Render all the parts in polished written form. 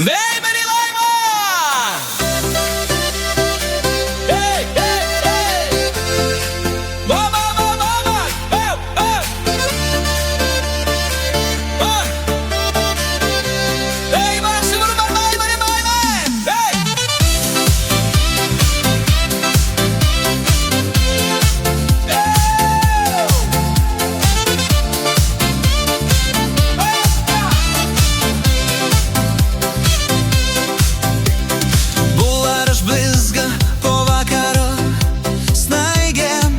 Baby laima! Hey, hey, hey! Mama, mama, mama! Oh, oh! Oh! Hey, massimo, vai, vai, vai, vai! Hey! Bulvaras blizga po vakaro snaigėm,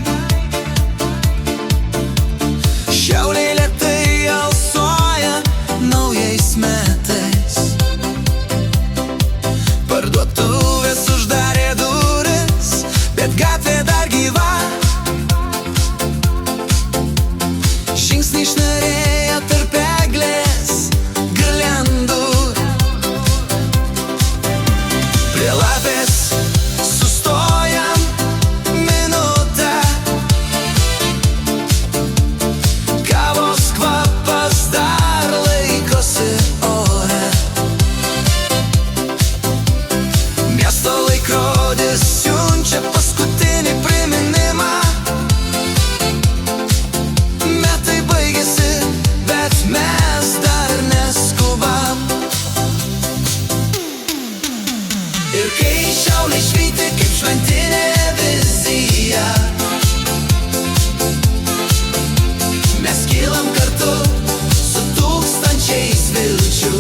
šiauliai lėtai alsuoja naujais metais. Parduotuvės uždarė duris, bet gatvė dar gyva. Žingsniai šnarėjo tarp eglės girliandų. Prie lapės sustojam minutę, kavos kvapas dar laikosi ore. Miesto laikrodis siunčia paskutinį priminimą. Metai baigėsi, bet mes dar neskubam. Ir kai šiaulė švyti kaip šventinė vizija, mes kylam kartu su tūkstančiais vilčių.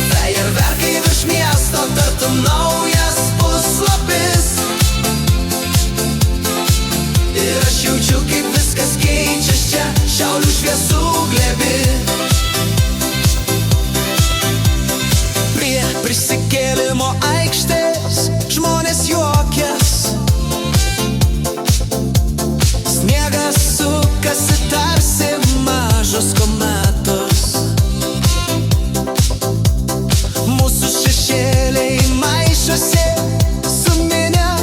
Fejerverkai virš miesto tartum naujas puslapis. Ir aš jaučiu, kaip viskas keičias čia, šiaulių šviesų glėbi. Prie prisikėlimo aikštės žmonės juokės. Sniegas sukasi tarsi mažos kometos. Mūsų šešėliai maišosi su minia,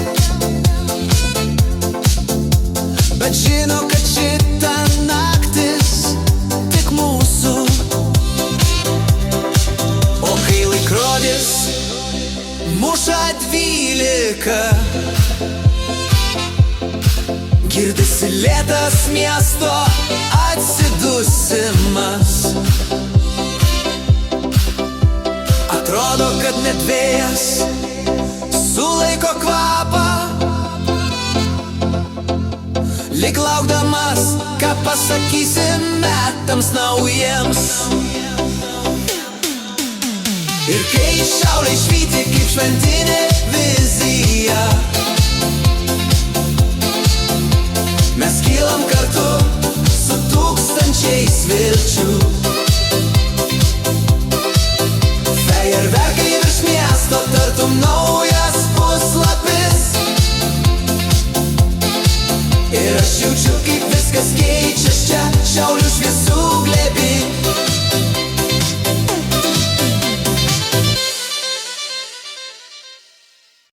bet žino, kad šita naktis tik mūsų. O kai laikrodis muša 12, girdisi lėtas miesto atsidusimas. Atrodo, kad net vėjas sulaiko kvapą, lyg laukdamas, ką pasakysim metams naujiems. Ir kai šiaulė švyti kaip šventinė vizija, mes kylam kartu su tūkstančiais vilčių. Fejerverkai virš miesto tartum naujas puslapis. Ir aš jaučiu, kaip viskas keičias čia, šiaulė